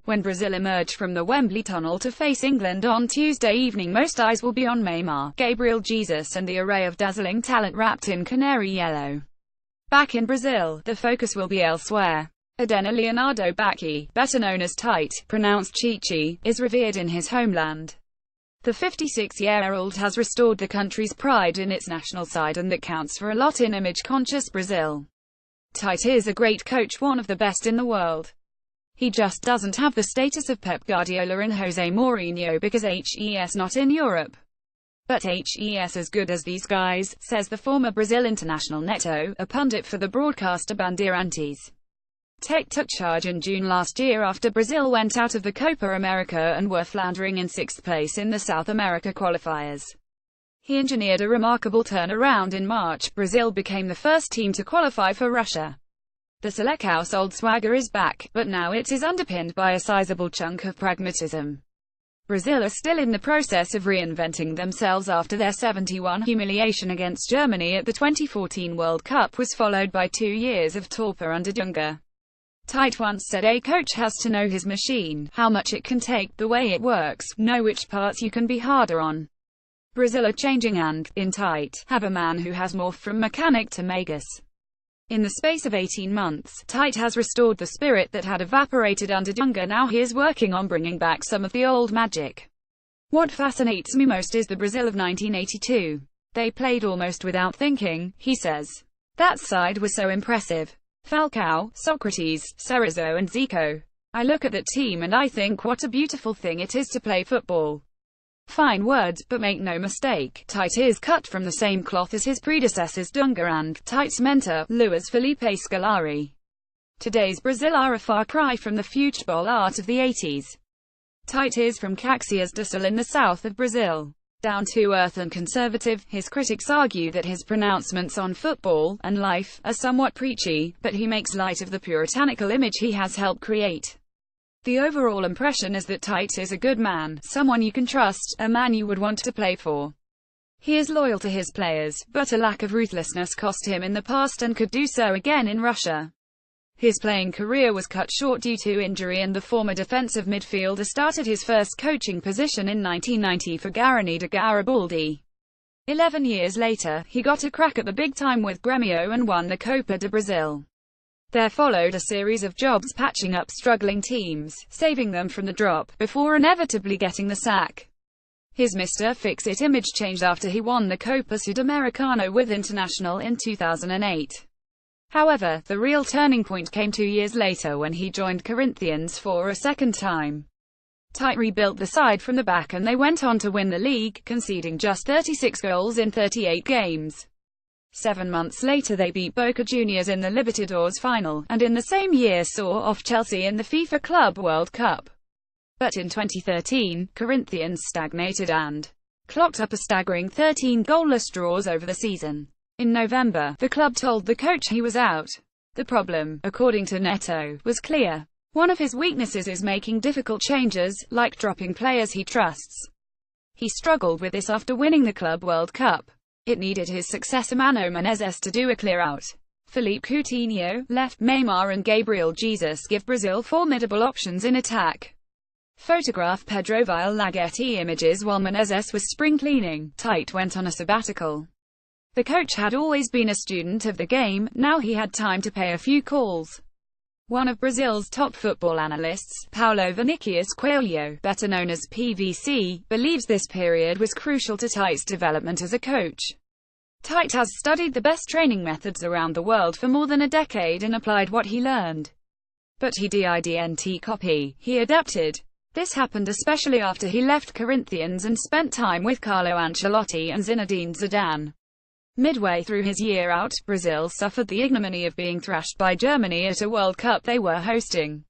When Brazil emerge from the Wembley tunnel to face England on Tuesday evening, most eyes will be on Neymar, Gabriel Jesus and the array of dazzling talent wrapped in canary yellow. Back in Brazil, the focus will be elsewhere. Adena Leonardo Bacchi, better known as Tite, pronounced Chichi, is revered in his homeland. The 56-year-old has restored the country's pride in its national side, and that counts for a lot in image-conscious Brazil. Tite is a great coach, one of the best in the world. He just doesn't have the status of Pep Guardiola and Jose Mourinho because he's not in Europe. But he's as good as these guys, says the former Brazil international Neto, a pundit for the broadcaster Bandeirantes. Tite took charge in June last year after Brazil went out of the Copa America and were floundering in 6th place in the South America qualifiers. He engineered a remarkable turnaround in March. Brazil became the first team to qualify for Russia. The Selecão's old swagger is back, but now it is underpinned by a sizable chunk of pragmatism. Brazil are still in the process of reinventing themselves after their 7-1 humiliation against Germany at the 2014 World Cup was followed by 2 years of torpor under Dunga. Tite once said a coach has to know his machine, how much it can take, the way it works, know which parts you can be harder on. Brazil are changing and, in Tite, have a man who has morphed from mechanic to magus. In the space of 18 months, Tite has restored the spirit that had evaporated under Dunga. Now he is working on bringing back some of the old magic. What fascinates me most is the Brazil of 1982. They played almost without thinking, he says. That side was so impressive. Falcao, Socrates, Cerezo and Zico. I look at that team and I think what a beautiful thing it is to play football. Fine words, but make no mistake, Tite is cut from the same cloth as his predecessors Dunga and Tite's mentor, Luiz Felipe Scolari. Today's Brazil are a far cry from the futebol art of the 80s. Tite is from Caxias do Sul in the south of Brazil. Down to earth and conservative, his critics argue that his pronouncements on football and life are somewhat preachy, but he makes light of the puritanical image he has helped create. The overall impression is that Tite is a good man, someone you can trust, a man you would want to play for. He is loyal to his players, but a lack of ruthlessness cost him in the past and could do so again in Russia. His playing career was cut short due to injury, and the former defensive midfielder started his first coaching position in 1990 for Guarani de Garibaldi. 11 years later, he got a crack at the big time with Grêmio and won the Copa do Brasil. There followed a series of jobs patching up struggling teams, saving them from the drop, before inevitably getting the sack. His Mr. Fix-It image changed after he won the Copa Sudamericana with Internacional in 2008. However, the real turning point came 2 years later when he joined Corinthians for a second time. Tite rebuilt the side from the back and they went on to win the league, conceding just 36 goals in 38 games. 7 months later they beat Boca Juniors in the Libertadores final, and in the same year saw off Chelsea in the FIFA Club World Cup. But in 2013, Corinthians stagnated and clocked up a staggering 13 goalless draws over the season. In November, the club told the coach he was out. The problem, according to Neto, was clear. One of his weaknesses is making difficult changes, like dropping players he trusts. He struggled with this after winning the Club World Cup. It needed his successor Mano Menezes to do a clear-out. Philippe Coutinho, left, Neymar and Gabriel Jesus give Brazil formidable options in attack. Photograph Pedro Vile Laghetti images while Menezes was spring cleaning. Tite went on a sabbatical. The coach had always been a student of the game, now he had time to pay a few calls. One of Brazil's top football analysts, Paulo Vinicius Coelho, better known as PVC, believes this period was crucial to Tite's development as a coach. Tite has studied the best training methods around the world for more than a decade and applied what he learned. But he didn't copy, he adapted. This happened especially after he left Corinthians and spent time with Carlo Ancelotti and Zinedine Zidane. Midway through his year out, Brazil suffered the ignominy of being thrashed by Germany at a World Cup they were hosting.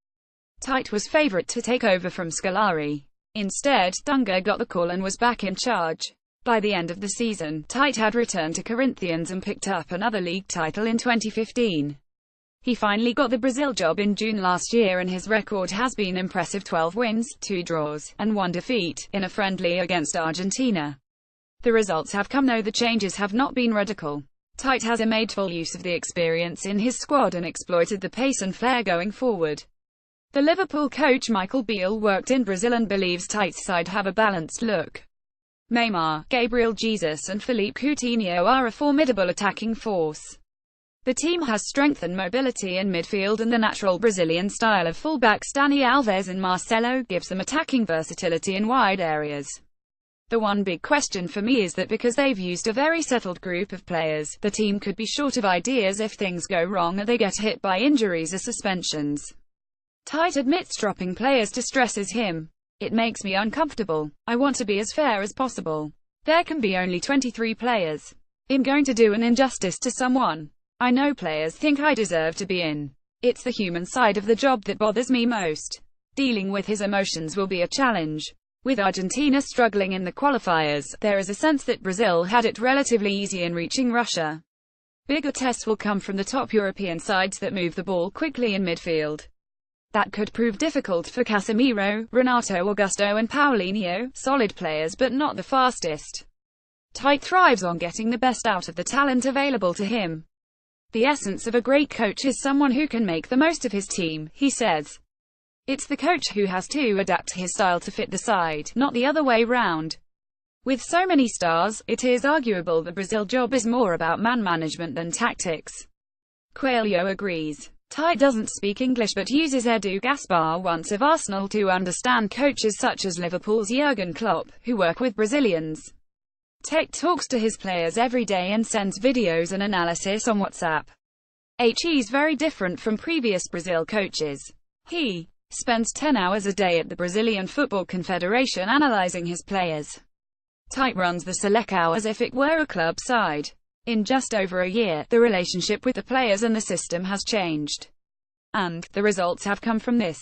Tite was favourite to take over from Scolari. Instead, Dunga got the call and was back in charge. By the end of the season, Tite had returned to Corinthians and picked up another league title in 2015. He finally got the Brazil job in June last year, and his record has been impressive: 12 wins, 2 draws, and 1 defeat, in a friendly against Argentina. The results have come though the changes have not been radical. Tite has made full use of the experience in his squad and exploited the pace and flair going forward. The Liverpool coach Michael Beale worked in Brazil and believes Tite's side have a balanced look. Neymar, Gabriel Jesus and Philippe Coutinho are a formidable attacking force. The team has strength and mobility in midfield, and the natural Brazilian style of fullbacks Dani Alves and Marcelo gives them attacking versatility in wide areas. The one big question for me is that because they've used a very settled group of players, the team could be short of ideas if things go wrong or they get hit by injuries or suspensions. Tite admits dropping players distresses him. It makes me uncomfortable. I want to be as fair as possible. There can be only 23 players. I'm going to do an injustice to someone. I know players think I deserve to be in. It's the human side of the job that bothers me most. Dealing with his emotions will be a challenge. With Argentina struggling in the qualifiers, there is a sense that Brazil had it relatively easy in reaching Russia. Bigger tests will come from the top European sides that move the ball quickly in midfield. That could prove difficult for Casemiro, Renato Augusto and Paulinho, solid players but not the fastest. Tite thrives on getting the best out of the talent available to him. The essence of a great coach is someone who can make the most of his team, he says. It's the coach who has to adapt his style to fit the side, not the other way round. With so many stars, it is arguable the Brazil job is more about man management than tactics. Coelho agrees. Tite doesn't speak English but uses Edu Gaspar once of Arsenal to understand coaches such as Liverpool's Jurgen Klopp, who work with Brazilians. Tite talks to his players every day and sends videos and analysis on WhatsApp. He's very different from previous Brazil coaches. He spends 10 hours a day at the Brazilian Football Confederation analyzing his players. Tite runs the Seleção as if it were a club side. In just over a year, the relationship with the players and the system has changed. And the results have come from this.